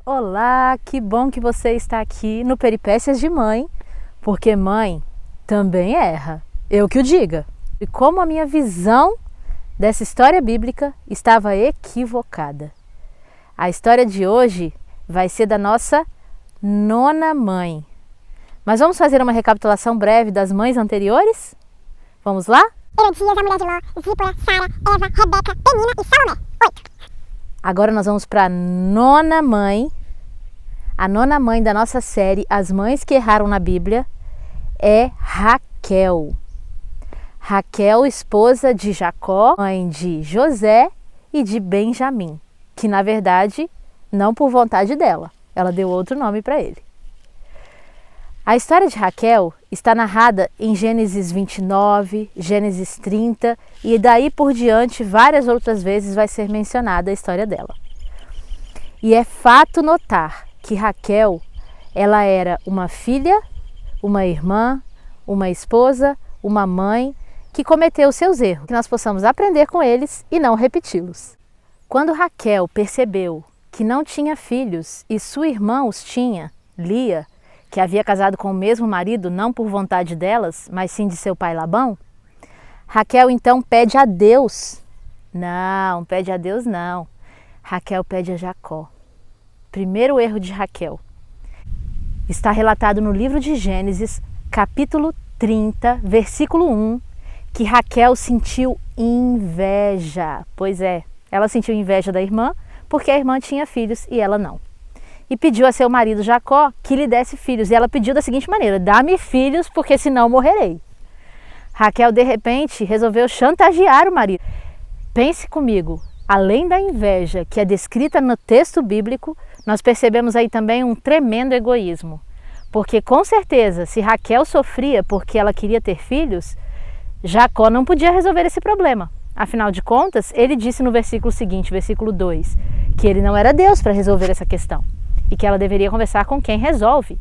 Olá, que bom que você está aqui no Peripécias de Mãe, porque mãe também erra, eu que o diga. E como a minha visão dessa história bíblica estava equivocada. A história de hoje vai ser da nossa nona mãe. Mas vamos fazer uma recapitulação breve das mães anteriores? Vamos lá? Herodias, a mulher de Ló, Zípora, Sara, Eva, Rebeca, Penina e Salomé. 8. Agora nós vamos para a nona mãe. A nona mãe da nossa série As Mães que Erraram na Bíblia é Raquel. Raquel, esposa de Jacó, mãe de José e de Benjamim, que na verdade, não por vontade dela, ela deu outro nome para ele. A história de Raquel está narrada em Gênesis 29, Gênesis 30 e daí por diante várias outras vezes vai ser mencionada a história dela. E é fato notar que Raquel, ela era uma filha, uma irmã, uma esposa, uma mãe que cometeu seus erros, que nós possamos aprender com eles e não repeti-los. Quando Raquel percebeu que não tinha filhos e sua irmã os tinha, Lia, que havia casado com o mesmo marido, não por vontade delas, mas sim de seu pai Labão, Raquel então pede a Deus. Não, pede a Deus não. Raquel pede a Jacó. Primeiro erro de Raquel. Está relatado no livro de Gênesis, capítulo 30, versículo 1, que Raquel sentiu inveja. Pois é, ela sentiu inveja da irmã, porque a irmã tinha filhos e ela não. E pediu a seu marido Jacó que lhe desse filhos. E ela pediu da seguinte maneira: dá-me filhos, porque senão morrerei. Raquel, de repente, resolveu chantagear o marido. Pense comigo, além da inveja que é descrita no texto bíblico, nós percebemos aí também um tremendo egoísmo. Porque com certeza, se Raquel sofria porque ela queria ter filhos, Jacó não podia resolver esse problema. Afinal de contas, ele disse no versículo seguinte, versículo 2, que ele não era Deus para resolver essa questão. E que ela deveria conversar com quem resolve.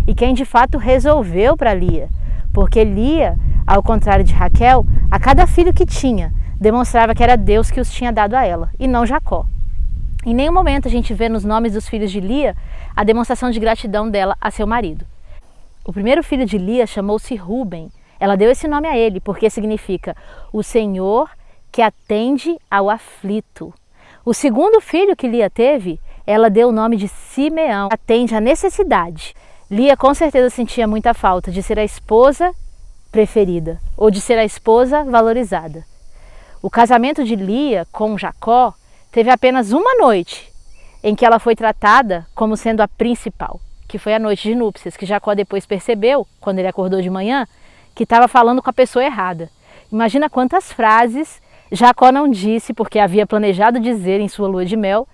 E quem de fato resolveu para Lia. Porque Lia, ao contrário de Raquel, a cada filho que tinha, demonstrava que era Deus que os tinha dado a ela, e não Jacó. Em nenhum momento a gente vê nos nomes dos filhos de Lia a demonstração de gratidão dela a seu marido. O primeiro filho de Lia chamou-se Ruben. Ela deu esse nome a ele porque significa o Senhor que atende ao aflito. O segundo filho que Lia teve, ela deu o nome de Simeão, que atende à necessidade. Lia com certeza sentia muita falta de ser a esposa preferida ou de ser a esposa valorizada. O casamento de Lia com Jacó teve apenas uma noite em que ela foi tratada como sendo a principal, que foi a noite de núpcias, que Jacó depois percebeu, quando ele acordou de manhã, que estava falando com a pessoa errada. Imagina quantas frases Jacó não disse porque havia planejado dizer em sua lua de mel,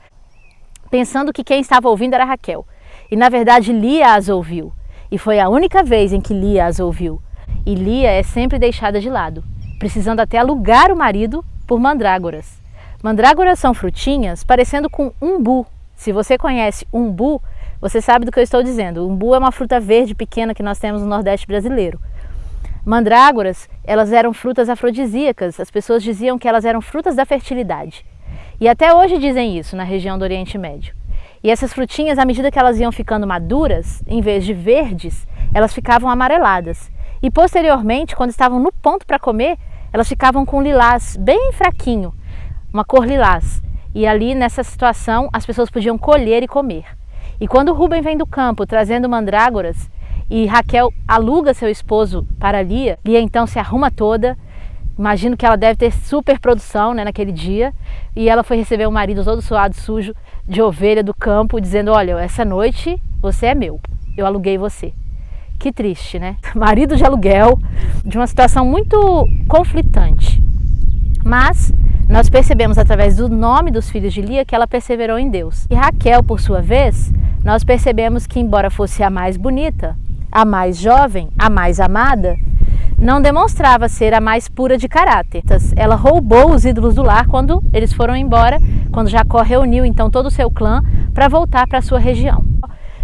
pensando que quem estava ouvindo era Raquel. E na verdade Lia as ouviu, e foi a única vez em que Lia as ouviu. E Lia é sempre deixada de lado, precisando até alugar o marido por mandrágoras. Mandrágoras são frutinhas parecendo com umbu. Se você conhece umbu, você sabe do que eu estou dizendo. Umbu é uma fruta verde pequena que nós temos no Nordeste brasileiro. Mandrágoras, elas eram frutas afrodisíacas. As pessoas diziam que elas eram frutas da fertilidade. E até hoje dizem isso na região do Oriente Médio. E essas frutinhas, à medida que elas iam ficando maduras, em vez de verdes, elas ficavam amareladas. E posteriormente, quando estavam no ponto para comer, elas ficavam com lilás bem fraquinho, uma cor lilás. E ali, nessa situação, as pessoas podiam colher e comer. E quando Ruben vem do campo trazendo mandrágoras e Raquel aluga seu esposo para Lia, Lia então se arruma toda. Imagino que ela deve ter super produção, né, naquele dia. E ela foi receber o marido todo suado, sujo, de ovelha do campo, dizendo: olha, essa noite você é meu, eu aluguei você. Que triste, né? Marido de aluguel, de uma situação muito conflitante. Mas nós percebemos através do nome dos filhos de Lia que ela perseverou em Deus. E Raquel, por sua vez, nós percebemos que embora fosse a mais bonita, a mais jovem, a mais amada, não demonstrava ser a mais pura de caráter. Ela roubou os ídolos do lar quando eles foram embora, quando Jacó reuniu então todo o seu clã para voltar para a sua região.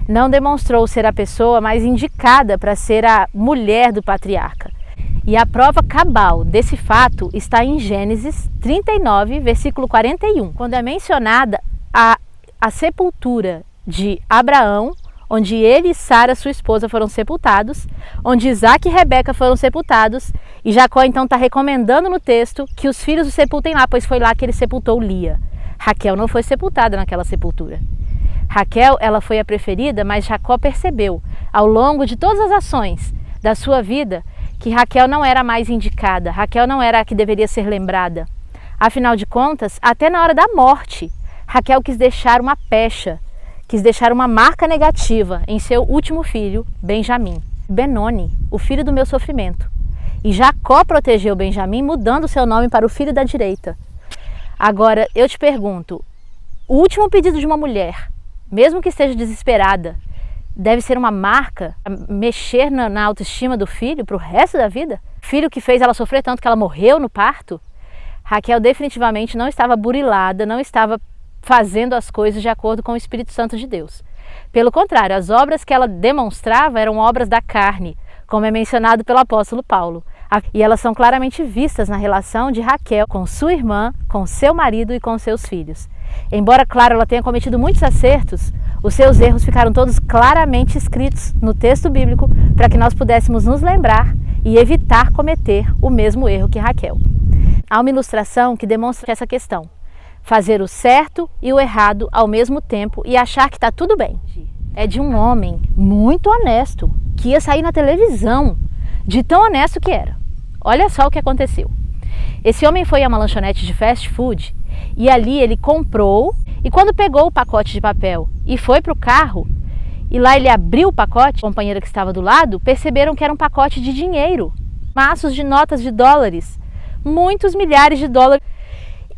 Não demonstrou ser a pessoa mais indicada para ser a mulher do patriarca. E a prova cabal desse fato está em Gênesis 39, versículo 41, quando é mencionada a sepultura de Abraão, onde ele e Sara, sua esposa, foram sepultados, onde Isaac e Rebeca foram sepultados, e Jacó então está recomendando no texto que os filhos o sepultem lá, pois foi lá que ele sepultou Lia. Raquel não foi sepultada naquela sepultura. Raquel, ela foi a preferida, mas Jacó percebeu, ao longo de todas as ações da sua vida, que Raquel não era a mais indicada, Raquel não era a que deveria ser lembrada. Afinal de contas, até na hora da morte, Raquel quis deixar uma pecha, quis deixar uma marca negativa em seu último filho, Benjamim. Benoni, o filho do meu sofrimento. E Jacó protegeu Benjamim, mudando seu nome para o filho da direita. Agora, eu te pergunto, o último pedido de uma mulher, mesmo que esteja desesperada, deve ser uma marca, mexer na autoestima do filho para o resto da vida? Filho que fez ela sofrer tanto que ela morreu no parto? Raquel definitivamente não estava burilada, não estava fazendo as coisas de acordo com o Espírito Santo de Deus. Pelo contrário, as obras que ela demonstrava eram obras da carne, como é mencionado pelo apóstolo Paulo. E elas são claramente vistas na relação de Raquel com sua irmã, com seu marido e com seus filhos. Embora, claro, ela tenha cometido muitos acertos, os seus erros ficaram todos claramente escritos no texto bíblico para que nós pudéssemos nos lembrar e evitar cometer o mesmo erro que Raquel. Há uma ilustração que demonstra essa questão. Fazer o certo e o errado ao mesmo tempo e achar que está tudo bem. É de um homem muito honesto, que ia sair na televisão, de tão honesto que era. Olha só o que aconteceu. Esse homem foi a uma lanchonete de fast food e ali ele comprou, e quando pegou o pacote de papel e foi para o carro, e lá ele abriu o pacote, a companheira que estava do lado, perceberam que era um pacote de dinheiro, maços de notas de dólares, muitos milhares de dólares.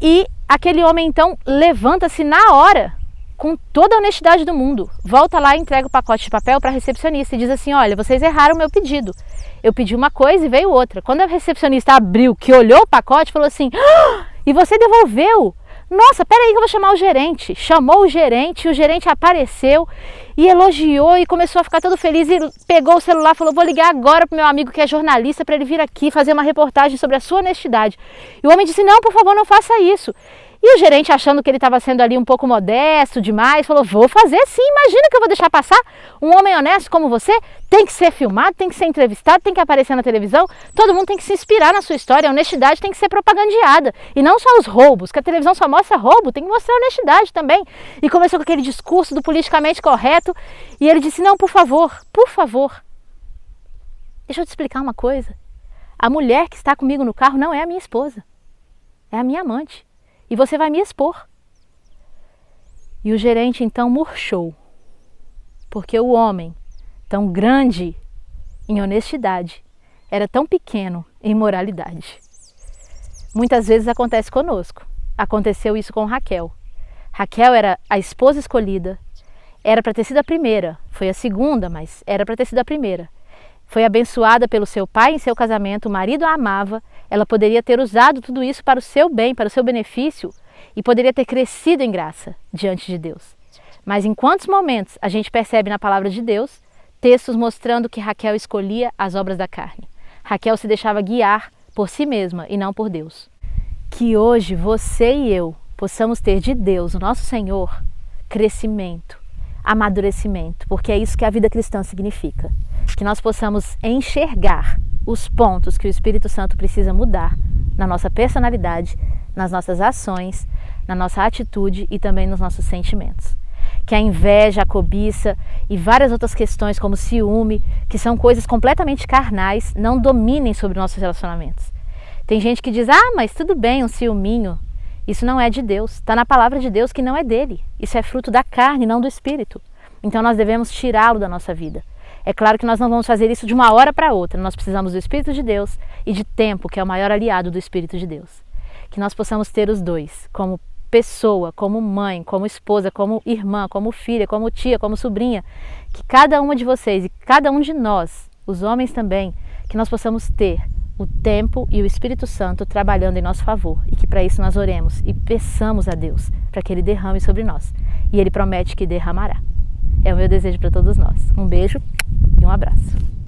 E aquele homem então levanta-se na hora, com toda a honestidade do mundo, volta lá e entrega o pacote de papel para a recepcionista e diz assim: olha, vocês erraram o meu pedido. Eu pedi uma coisa e veio outra. Quando a recepcionista abriu, que olhou o pacote, falou assim: ah, e você devolveu? Nossa, peraí que eu vou chamar o gerente. Chamou o gerente apareceu e elogiou e começou a ficar todo feliz e pegou o celular e falou: vou ligar agora para o meu amigo que é jornalista para ele vir aqui fazer uma reportagem sobre a sua honestidade. E o homem disse: não, por favor, não faça isso. E o gerente, achando que ele estava sendo ali um pouco modesto demais, falou: vou fazer sim, imagina que eu vou deixar passar? Um homem honesto como você tem que ser filmado, tem que ser entrevistado, tem que aparecer na televisão, todo mundo tem que se inspirar na sua história, a honestidade tem que ser propagandeada. E não só os roubos, que a televisão só mostra roubo, tem que mostrar honestidade também. E começou com aquele discurso do politicamente correto, e ele disse: não, por favor, deixa eu te explicar uma coisa. A mulher que está comigo no carro não é a minha esposa, é a minha amante. E você vai me expor. E o gerente então murchou, porque o homem, tão grande em honestidade, era tão pequeno em moralidade. Muitas vezes acontece conosco. Aconteceu isso com Raquel. Raquel era a esposa escolhida, era para ter sido a primeira, foi a segunda, mas era para ter sido a primeira. Foi abençoada pelo seu pai em seu casamento, o marido a amava, ela poderia ter usado tudo isso para o seu bem, para o seu benefício e poderia ter crescido em graça diante de Deus. Mas em quantos momentos a gente percebe na palavra de Deus textos mostrando que Raquel escolhia as obras da carne? Raquel se deixava guiar por si mesma e não por Deus. Que hoje você e eu possamos ter de Deus, o nosso Senhor, crescimento, amadurecimento, porque é isso que a vida cristã significa. Que nós possamos enxergar os pontos que o Espírito Santo precisa mudar na nossa personalidade, nas nossas ações, na nossa atitude e também nos nossos sentimentos. Que a inveja, a cobiça e várias outras questões como ciúme, que são coisas completamente carnais, não dominem sobre nossos relacionamentos. Tem gente que diz: ah, mas tudo bem, um ciúminho. Isso não é de Deus, está na palavra de Deus que não é dele. Isso é fruto da carne, não do Espírito. Então nós devemos tirá-lo da nossa vida. É claro que nós não vamos fazer isso de uma hora para outra. Nós precisamos do Espírito de Deus e de tempo, que é o maior aliado do Espírito de Deus. Que nós possamos ter os dois, como pessoa, como mãe, como esposa, como irmã, como filha, como tia, como sobrinha. Que cada uma de vocês e cada um de nós, os homens também, que nós possamos ter o tempo e o Espírito Santo trabalhando em nosso favor. E que para isso nós oremos e peçamos a Deus para que Ele derrame sobre nós. E Ele promete que derramará. É o meu desejo para todos nós. Um beijo e um abraço.